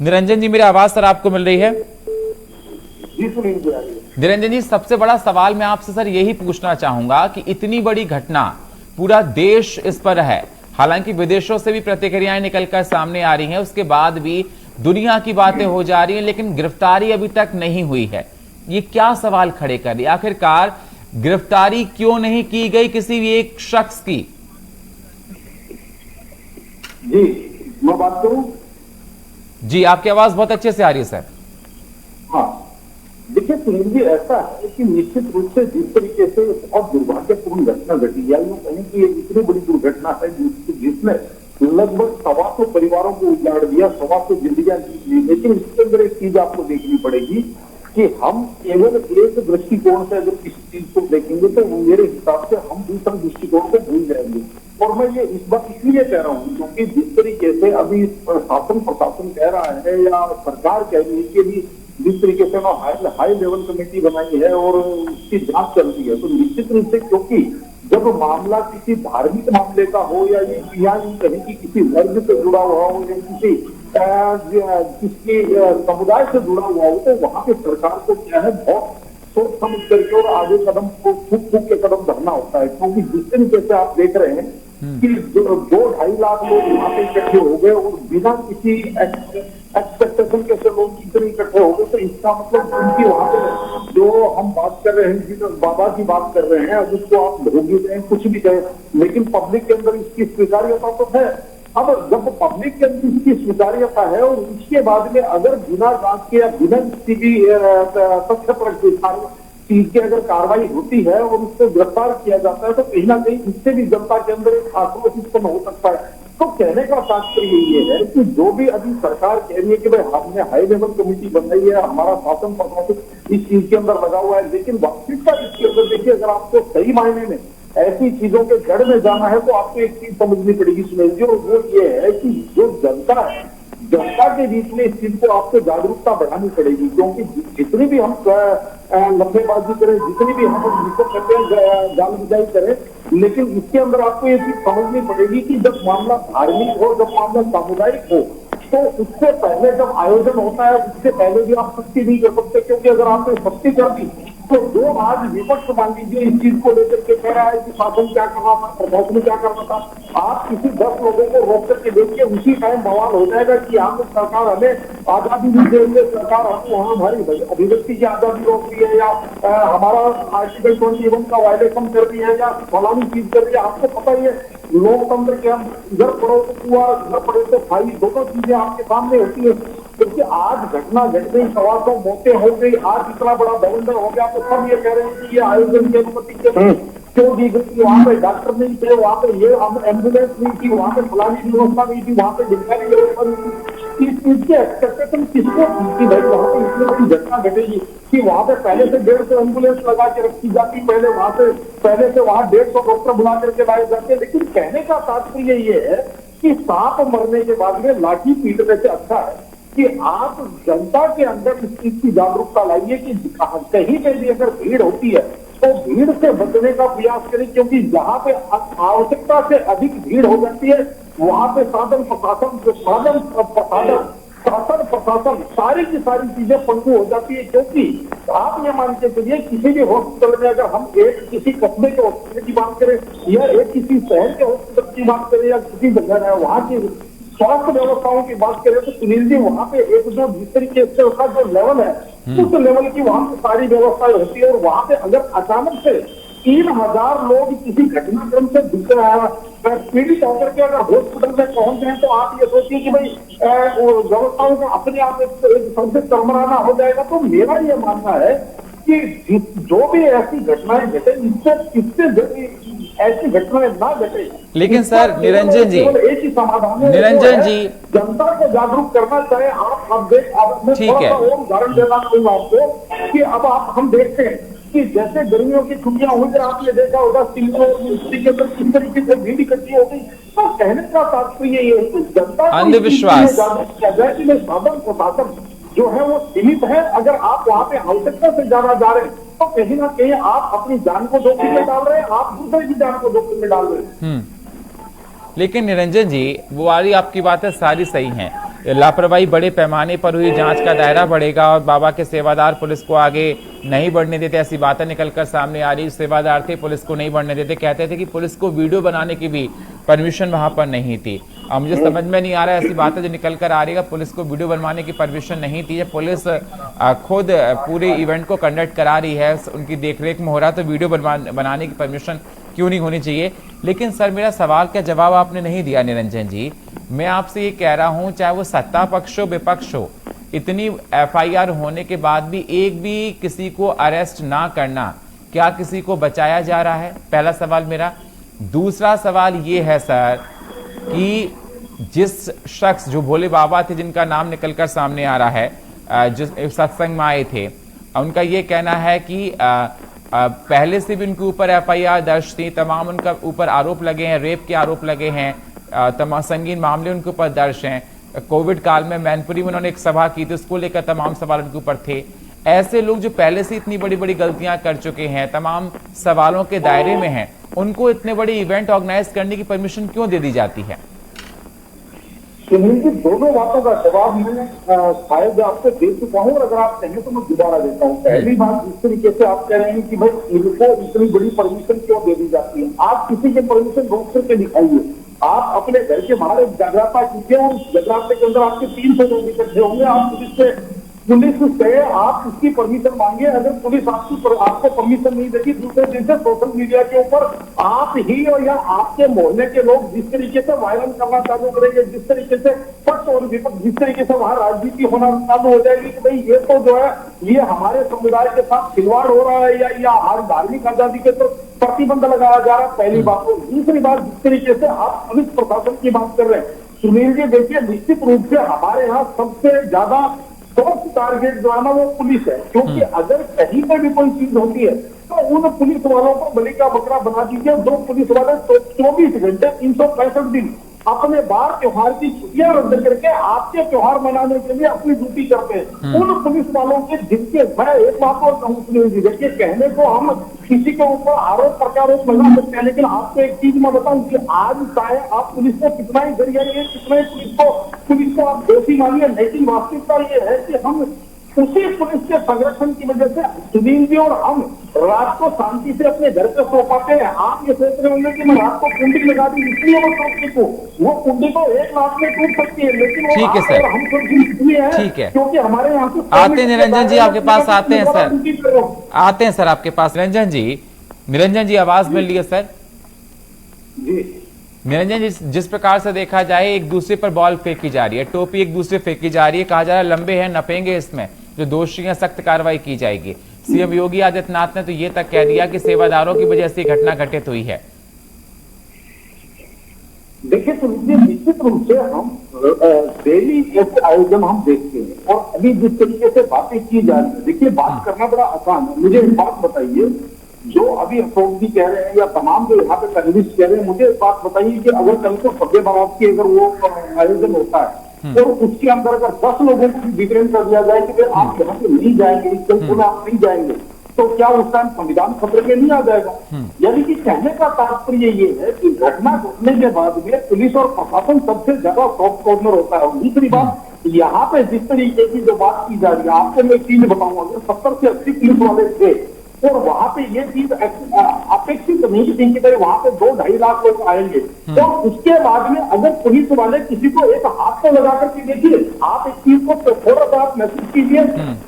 निरंजन जी, मेरी आवाज सर आपको मिल रही है? जी सुनील जी, आ रही है। निरंजन जी, सबसे बड़ा सवाल मैं आपसे सर यही पूछना चाहूंगा कि इतनी बड़ी घटना, पूरा देश इस पर है, हालांकि विदेशों से भी प्रतिक्रियाएं निकलकर सामने आ रही हैं, उसके बाद भी दुनिया की बातें हो जा रही हैं, लेकिन गिरफ्तारी अभी तक नहीं हुई है। ये क्या सवाल खड़े कर रही है? आखिरकार गिरफ्तारी क्यों नहीं की गई किसी भी एक शख्स की? जी मैं बात करूं? जी, आपकी आवाज बहुत अच्छे से आ रही है सर। हाँ, देखिए सुनील जी, ऐसा है कि निश्चित रूप से जिस तरीके से बहुत दुर्भाग्यपूर्ण घटना घटी, या यूं कहें कि ये इतनी बड़ी दुर्घटना है जिसने लगभग 125 परिवारों को उजाड़ दिया, 125 जिंदगियां जीत ली। लेकिन इसके अंदर एक चीज आपको देखनी पड़ेगी कि हम केवल एक दृष्टिकोण से अगर किसी चीज को देखेंगे तो मेरे हिसाब से हम दूसरे दृष्टिकोण को भूल जाएंगे। और मैं ये इस बात इसलिए कह रहा हूँ क्योंकि जिस तरीके से अभी शासन प्रशासन कह रहा है या सरकार कह रही है कि भी जिस तरीके से हाई लेवल कमेटी बनाई है और उसकी जांच चल रही है, तो निश्चित रूप से क्योंकि जब मामला किसी धार्मिक मामले का हो या ये कहीं की किसी वर्ग से जुड़ा हुआ हो या किसी समुदाय से जुड़ा हुआ हो, तो वहां पे सरकार को क्या है बहुत सोच समझ करके और आगे कदम को फूक फूक के कदम धरना होता है। क्योंकि जिस तरीके से आप देख रहे हैं कि 2-2.5 लाख लोग वहां पे इकट्ठे हो गए और बिना किसी एक्सपेक्टेशन के से लोग इतने इकट्ठे हो गए, तो इसका मतलब उनकी वहां पे जो हम बात कर रहे हैं, जिस बाबा की बात कर रहे हैं, अब उसको आप भोगी कहें कुछ भी कहें, लेकिन पब्लिक के अंदर इसकी स्वीकार्यता तो है। अब जब पब्लिक के अंदर इसकी स्वीकार्यता है और उसके बाद में अगर बिना जांच के या बिना किसी भी तथ्य पर चीज की अगर कार्रवाई होती है और उसको गिरफ्तार किया जाता है, तो कहीं ना कहीं इससे भी जनता के अंदर एक आक्रोश उत्पन्न हो सकता है। तो कहने का तात्पर्य ये है कि जो भी अभी सरकार कह रही है कि भाई हमने हाई लेवल कमेटी बनाई है, हमारा शासन प्रशासन इस चीज के अंदर लगा हुआ है, लेकिन वास्तविकता इसके अंदर देखिए, अगर आपको सही मायने में ऐसी चीजों के जड़ में जाना है तो आपको एक चीज समझनी पड़ेगी सुनील जी, और वो ये है कि जो जनता है, जनता के बीच में इस चीज को आपको जागरूकता बढ़ानी पड़ेगी। क्योंकि जितनी भी हम लम्बेबाजी करें, जितनी भी हम जाल बुझाई करें, लेकिन इसके अंदर आपको ये चीज समझनी पड़ेगी कि जब मामला धार्मिक हो, जब मामला सामुदायिक हो, तो उससे पहले जब आयोजन होता है उससे पहले भी आप सख्ती नहीं कर सकते। क्योंकि अगर आपने सख्ती कर दी तो जो आज विपक्ष मान लीजिए इस चीज को लेकर के कह रहा है कि शासन क्या कर रहा था, प्रशासन क्या कर रहा था, आप किसी 10 लोगों को रोक करके देखिए, उसी टाइम बवाल हो जाएगा कि यहाँ पे सरकार हमें आजादी नहीं दे रही है, सरकार हमको वहाँ हमारी अभिव्यक्ति की आजादी रोक रही है, या हमारा आर्टिकल 21 का वायलेशन कर रही है, या फलानी चीज कर रही है। आपको पता ही है लोकतंत्र के हम इधर पड़ो तो कुआ, इधर पड़ो तो भाई, दोनों चीजें आपके सामने होती है। क्योंकि आज घटना घट गई, 125 मौतें हो गई, आज इतना बड़ा बवंडर हो गया, तो सब ये कह रहे हैं कि ये आयोजन की अनुमति क्यों दी गई? वहां पे डॉक्टर नहीं थे, वहां पे ये एम्बुलेंस नहीं थी, वहां पे फलानी व्यवस्था नहीं थी, वहां पे ढिंगारी व्यवस्था नहीं थी। इस चीज की एक्सपेक्टेशन किसको थी कि भाई वहां पे इतनी बड़ी घटना घटेगी कि वहां पे पहले से 150 एम्बुलेंस लगा के रखी जाती, पहले से वहां 150 डॉक्टर बुला करके लाए जाते। लेकिन कहने का तात्पर्य ये है कि सांप मरने के बाद में लाठी पीटने से अच्छा है कि आप जनता के अंदर इस चीज की जागरूकता लाइए कि कहीं पे भी अगर भीड़ होती है तो भीड़ से बचने का प्रयास करें। क्योंकि जहां पे आवश्यकता से अधिक भीड़ हो जाती है वहां पे शासन प्रशासन सारी की सारी चीजें पंगु हो जाती है। क्योंकि आप ये मान के चलिए, किसी भी हॉस्पिटल में अगर हम एक किसी कस्बे के हॉस्पिटल की बात करें या एक किसी शहर के हॉस्पिटल की बात करें या किसी जगह है वहां की स्वास्थ्य व्यवस्थाओं की बात करें, तो सुनील जी वहां पे एक जो जिस तरीके से उसका जो लेवल है उस लेवल की वहां पे सारी व्यवस्थाएं होती है। और वहां पे अगर अचानक से 3000 लोग किसी घटनाक्रम से पीड़ित होकर के अगर हॉस्पिटल में पहुंच गए, तो आप ये सोचिए कि भाई व्यवस्थाओं का अपने आप सबसे चरमराना हो जाएगा। तो मेरा ये मानना है कि जो भी ऐसी घटनाएं घटे, इससे ऐसी घटनाएं ना घटे। लेकिन सर निरंजन जी, एक ही समाधान है, निरंजन जी, जनता को जागरूक करना चाहे आप मैं ठीक है, और उदाहरण देना चाहूंगा आपको कि अब हम देखते हैं कि जैसे गर्मियों की छुट्टियां हुई, आपने देखा होगा सिटी के अंदर किस तरीके से भीड़ इकट्ठी हो गई। तो कहने का तात्पर्य ये है कि जनता को अंधविश्वास जागरूक किया जाए कि साधन प्रशासन जो है वो सीमित है। अगर आप वहां पे आवश्यकता से ज्यादा जा रहे हैं तो कहीं ना कहीं आप अपनी जान को जोखिम में डाल रहे हैं, आप दूसरे की जान को जोखिम में डाल रहे हैं। लेकिन निरंजन जी, वो वाली आपकी बातें सारी सही हैं, लापरवाही बड़े पैमाने पर हुई, जांच का दायरा बढ़ेगा और बाबा के सेवादार पुलिस को आगे नहीं बढ़ने देते, ऐसी बातें निकलकर सामने आ रही। सेवादार थे, पुलिस को नहीं बढ़ने देते, कहते थे कि पुलिस को वीडियो बनाने की भी परमिशन वहां पर नहीं थी। अब मुझे समझ में नहीं आ रहा है ऐसी बातें जो निकल कर आ रही है, पुलिस को वीडियो बनवाने की परमिशन नहीं थी। पुलिस खुद पूरे इवेंट को कंडक्ट करा रही है, उनकी देखरेख में हो रहा, तो वीडियो बनाने की परमिशन क्यों नहीं होनी चाहिए। लेकिन सर मेरा सवाल का जवाब आपने नहीं दिया निरंजन जी। मैं आपसे ये कह रहा हूं, चाहे वो सत्ता पक्ष हो विपक्ष हो, इतनी एफआईआर होने के बाद भी एक भी किसी को अरेस्ट ना करना, क्या किसी को बचाया जा रहा है? पहला सवाल मेरा। दूसरा सवाल ये है सर कि जिस शख्स जो भोले बाबा थे, जिनका नाम निकलकर सामने आ रहा है, जो सत्संग में आए थे, उनका ये कहना है कि पहले से भी उनके ऊपर एफआईआर दर्ज थी, तमाम उनका ऊपर आरोप लगे हैं, रेप के आरोप लगे हैं, तमाम संगीन मामले उनके ऊपर दर्ज हैं। कोविड काल में मैनपुरी में उन्होंने एक सभा की थी, उसको लेकर तमाम सवाल उनके ऊपर थे। ऐसे लोग जो पहले से इतनी बड़ी बड़ी गलतियां कर चुके हैं, तमाम सवालों के दायरे में हैं, उनको इतने बड़े इवेंट ऑर्गेनाइज करने की परमिशन क्यों दे दी जाती है? सुनील जी, दोनों बातों का जवाब मैं शायद आपसे दे चुका हूं, और अगर आप कहें तो मैं दोबारा देता हूं। पहली बात, जिस तरीके से आप कह रहे हैं कि भाई इनको इतनी बड़ी परमिशन क्यों दे दी जाती है, आप किसी के परमिशन रोक करके दिखाइए। आप अपने घर के बाहर एक जगराता कीजिए, और उस जगराते के अंदर आपके 300 लोग इकट्ठे होंगे, आप पुलिस से आप उसकी परमिशन मांगिए। अगर पुलिस आपको परमिशन नहीं देगी, दूसरे दिन से सोशल मीडिया के ऊपर आप ही और या आपके मोहल्ले के लोग जिस तरीके से वायरल करना चालू करेंगे, जिस तरीके से पक्ष और विपक्ष, जिस तरीके से वहां राजनीति होना चालू हो जाएगी कि भाई ये तो जो है ये हमारे समुदाय के साथ खिलवाड़ हो रहा है, या हमारी धार्मिक आजादी के तो प्रतिबंध लगाया जा रहा है, पहली बात। और दूसरी बात, जिस तरीके से आप पुलिस प्रशासन की बात कर रहे हैं, सुनील जी देखिए, निश्चित रूप से हमारे यहाँ सबसे ज्यादा सॉफ्ट टारगेट जो है ना वो पुलिस है, क्योंकि अगर कहीं पर भी कोई चीज होती है तो उन पुलिस वालों को बलि का बकरा बना दीजिए। जो पुलिस वाले 24 घंटे 365 दिन अपने बार त्योहार की छुट्टियां रद्द करके आपके त्योहार मनाने के लिए अपनी ड्यूटी करते हैं, उन पुलिस वालों के जिनके, मैं एक बात और कहूँ सुनील जी, देखिए कहने को हम किसी के ऊपर आरोप प्रत्यारोप लगा सकते हैं, लेकिन आपको एक चीज मैं बताऊं कि आज चाहे आप पुलिस को कितना ही गरियाइए, कितना ही पुलिस को आप दोषी मानिए, लेकिन वास्तविकता ये है कि हम उसी पुलिस के संरक्षण की वजह से सुनील जी और हम रात को शांति से अपने घर पे सो पाते हैं। आप ये सोच रहे होंगे कि मैं रात को कुंडी लगा दी इसलिए वो टूटती को, वो कुंडी को एक रात में टूट सकती है, लेकिन वो ठीक है सर, हम सुरक्षित इसलिए है ठीक है, क्योंकि हमारे यहाँ से आते हैं निरंजन जी आपके पास, आते हैं सर, आते हैं सर आपके पास। निरंजन जी आवाज मिल रही है सर? जी निरंजन जी, जिस प्रकार से देखा जाए एक दूसरे पर बॉल फेंकी जा रही है, टोपी एक दूसरे फेंकी जा रही है, कहा जा रहा है लंबे हैं नपेंगे, इसमें जो दोषी हैं सख्त कार्रवाई की जाएगी। सीएम योगी आदित्यनाथ ने तो ये तक कह दिया कि सेवादारों की वजह से घटना घटित हुई है। देखिए तो निश्चित रूप से हम डेली ऐसे आयोजन हम देखते हैं, और अभी जिस तरीके से बातें की जा रही है, देखिए बात करना बड़ा आसान है। मुझे एक बात बताइए, जो अभी अशोक जी कह रहे हैं या तमाम जो यहाँ पे पैनलिस्ट कह रहे हैं, मुझे एक बात बताइए कि अगर कल को सभ्य बारात की अगर वो आयोजन होता है तो उसके अंदर अगर 10 लोगों को वितरण कर दिया जाए कि आप यहाँ से नहीं जाएंगे, इस कल में आप नहीं जाएंगे, तो क्या उस टाइम संविधान खतरे में नहीं आ जाएगा? यानी कि कहने का तात्पर्य ये है कि घटना घटने के बाद में पुलिस और प्रशासन सबसे ज्यादा सॉफ्ट कॉर्नर होता है। दूसरी बात, यहाँ पे जिस तरीके की जो बात की जा रही है, आपको मैं एक चीज बताऊंगा, अगर 70 से 80 पुलिस वाले थे और वहां पे ये चीज अपेक्षित नहीं थी कि भाई वहां पे 2-2.5 लाख लोग आएंगे, तो उसके बाद में अगर पुलिस वाले किसी को एक हाथ को लगा करके, देखिए आप एक चीज को थोड़ा सा आप महसूस कीजिए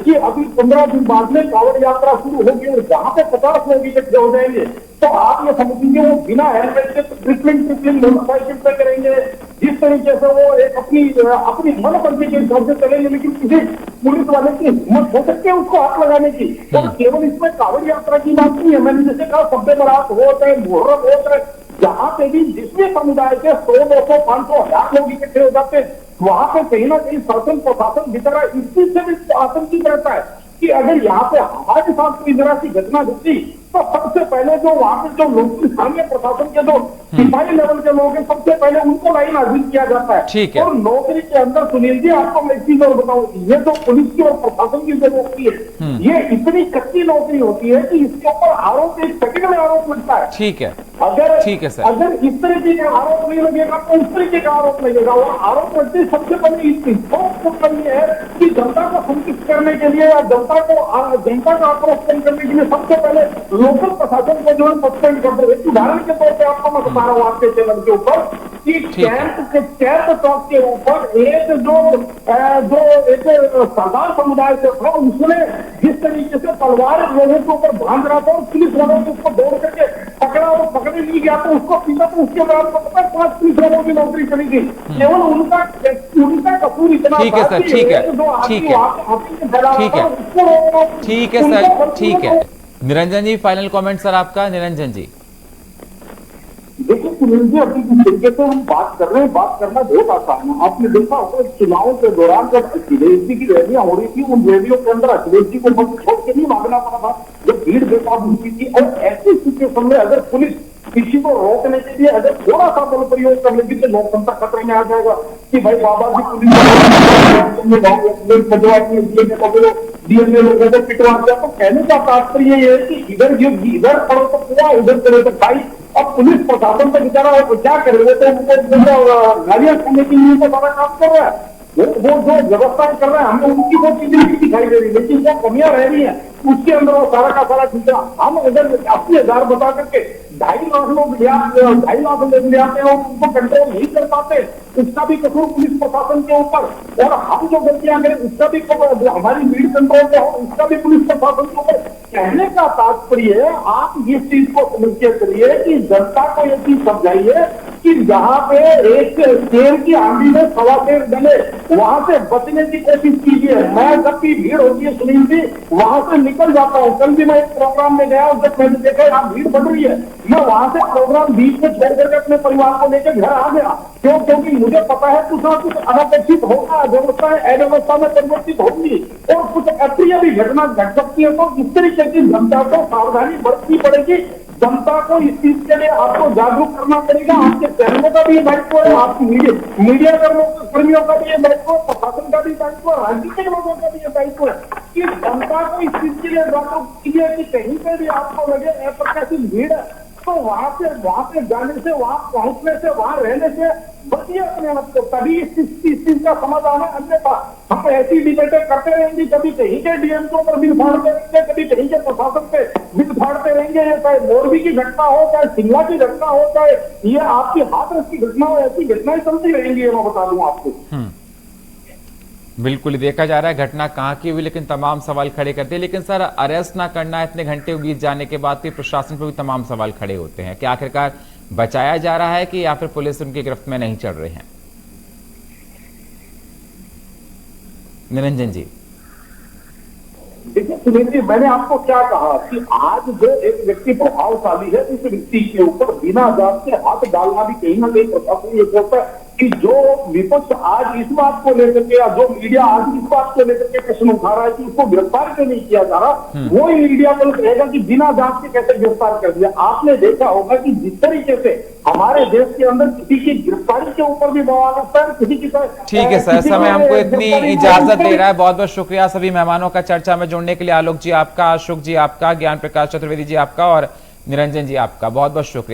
कि अभी 15 दिन बाद में कांवड़ यात्रा शुरू होगी और जहां पे 50 लोग इकट्ठे हो जाएंगे, तो आप ये समझ लीजिए वो बिना हेलमेट के ट्रिपलिंग मोटरसाइकिल पे करेंगे, जिस तरीके से वो एक अपनी मन मर्जी के हिसाब से चलेंगे, लेकिन किसी पुलिस वाले की हिम्मत हो सकती है उसको हाथ लगाने की। और केवल इसमें कांवड़ यात्रा की बात नहीं है, मैंने जैसे कहा सभ्य बारात हो चाहे मुहर्रम हो चाहे जहां पे भी जिसमें समुदाय के 100, 200, 500, 1000 लोग इकट्ठे हो जाते हैं, वहां पे कहीं ना कहीं शासन प्रशासन बेचारा इस चीज से भी आतंकित रहता है कि अगर यहाँ पे हमारे साथ कोई जरा सी घटना घटी तो सबसे पहले जो वहां पे जो लोग स्थानीय प्रशासन के जो सिपाही लेवल के लोग हैं, सबसे पहले उनको लाइन हाजिर किया जाता है। ठीक है। और नौकरी के अंदर सुनील जी आपको मैं एक चीज और बताऊं, ये जो पुलिस की और प्रशासन की जो नौकरी है, ये इतनी कच्ची नौकरी होती है कि इसके ऊपर आरोप एक सेकंड में आरोप लगता है। ठीक है। अगर ठीक है सर। अगर इस तरीके का आरोप नहीं लगेगा तो इस तरीके का आरोप लगेगा। और आरोप लगते सबसे पहले इसकी ठोस करनी है कि जनता को संतुष्ट करने के लिए या जनता का आक्रोश कम करने के लिए सबसे पहले लोकल प्रशासन को जो है सस्पेंड कर दो। एक उदाहरण के तौर पर आपको मैं बता रहा हूँ आपके चैनल के ऊपर कि कैंप चौक के ऊपर एक जो एक सरदार समुदाय से था, उसने जिस तरीके से तलवार लोगों के ऊपर बांध रहा था और पुलिस वालों ने उसको दौड़ करके पकड़ा और पकड़ने नहीं गया तो उसको पीछा, तो उसके बाद पता 5 पुलिस वालों की नौकरी चली गई। केवल उनका कसूर इतना ठीक है सर, ठीक है, ठीक है, ठीक है, ठीक है सर, ठीक है। निरंजन जी, फाइनल कमेंट सर आपका। निरंजन जी, देखिए सुनील जी, अभी जिस तरीके से हम बात कर रहे हैं, बात करना बहुत आसान है। आपने देखा होगा चुनाव के दौरान जब अखिलेश जी की रैलियां हो रही थी, उन रैलियों के अंदर अखिलेश जी को मत छोड़ के नहीं मांगना पड़ा था जब भीड़ बेकाबू हुई थी। और ऐसी सिचुएशन में अगर पुलिस किसी को रोकने के लिए अगर थोड़ा सा बल प्रयोग कर लेगी तो लोकतंत्र खतरे में आ जाएगा कि भाई बाबा जी पुलिस डीएनए लोगों को पिटवा दिया। तो कहने का तात्पर्य ये है कि इधर पड़ो तो कुआ, उधर चले तो खाई। अब पुलिस प्रशासन तो बेचारा क्या कर रहे थे, उनको गाड़ियां खोलने के लिए तो सारा काम कर रहा है। वो जो व्यवस्थाएं कर रहे हैं हमें उनकी वो चीजें नहीं दिखाई दे रही, लेकिन जो कमियां रह रही है उसके अंदर वो सारा का सारा खींचा। हम अगर 80,000 बता करके 2.5 लाख लोग 2.5 लाख लोग ले आते हैं और उनको कंट्रोल नहीं कर पाते, उसका भी कसूर पुलिस प्रशासन के ऊपर। और हम जो गलतियां करें उसका भी हमारी भीड़ कंट्रोल में हो, उसका भी पुलिस प्रशासन के ऊपर। कहने का तात्पर्य है आप इस चीज को समझिए करिए कि जनता को ये चीज समझाइए कि जहां पे एक शेर की आंधी में 1.25 शेर डले, वहां से बचने की कोशिश कीजिए। मैं जब भी भीड़ होती है सुनील जी, वहां से निकल जाता हूँ। कल भी मैं एक प्रोग्राम में गया और जब मैंने देखा यहाँ भीड़ बढ़ रही है, मैं वहां से प्रोग्राम बीच में छोड़ करके अपने परिवार को लेकर घर आ गया। क्यों? क्योंकि मुझे पता है कुछ ना कुछ अनपेक्षित होगा, व्यवस्थाएं अव्यवस्था में परिवर्तित होगी और कुछ अप्रिय भी घटना घट सकती है। तो इस तरीके की जनता को सावधानी बरतनी पड़ेगी। जनता को इस चीज के लिए आपको जागरूक करना पड़ेगा। आपके चैनलों का भी दायित्व है, आपकी मीडिया कर्मियों का भी ये दायित्व है, प्रशासन का भी दायित्व है, राजनीतिक लोगों का भी ये दायित्व है कि जनता को इस चीज के लिए जागरूक कीजिए कि कहीं पे भी आपको लगे अप्रत्याशित भीड़ है तो वहां पे जाने से, वहां पहुंचने से, वहां रहने से बचिए अपने आप को। तभी इस चीज का समाधान है। अन्यथा हम ऐसी डिबेटें करते रहेंगे, कभी कहीं के डीएम के ऊपर बिल फाड़ते रहेंगे, कभी कहीं के प्रशासन पे बिल फाड़ते रहेंगे। चाहे मोरबी की घटना हो, चाहे शिमला की घटना हो, चाहे ये आपकी हाथरस की घटना हो, ऐसी घटनाएं चलती रहेंगी। मैं बता दूं आपको। बिल्कुल देखा जा रहा है घटना कहाँ की हुई, लेकिन तमाम सवाल खड़े करते हैं। लेकिन सर, अरेस्ट ना करना इतने घंटे बीत जाने के बाद भी प्रशासन पर भी तमाम सवाल खड़े होते हैं कि आखिरकार बचाया जा रहा है कि या फिर पुलिस उनकी गिरफ्त में नहीं चढ़ रहे हैं। निरंजन जी, देखिए सुनील जी, मैंने आपको क्या कहा कि आज जो एक व्यक्ति प्रभावशाली है, इस व्यक्ति के ऊपर बिना जांच के हाथ डालना भी कहीं ना कहीं प्रशासन ये सोचता है कि जो विपक्ष आज इस बात को लेकर के या जो मीडिया आज इस बात को लेकर के प्रश्न उठा रहा है कि उसको गिरफ्तार क्यों नहीं किया जा रहा, वो ही मीडिया को कहेगा कि बिना जांच के कैसे गिरफ्तार कर दिया। आपने देखा होगा कि जिस तरीके से हमारे देश के अंदर किसी की गिरफ्तारी के ऊपर भी बवाल होता है, किसी की ठीक है सर, समय हमको इतनी इजाजत दे रहा है। बहुत बहुत शुक्रिया सभी मेहमानों का चर्चा में जुड़ने के लिए। आलोक जी आपका, अशोक जी आपका, ज्ञान प्रकाश चतुर्वेदी जी आपका और निरंजन जी आपका बहुत बहुत शुक्रिया।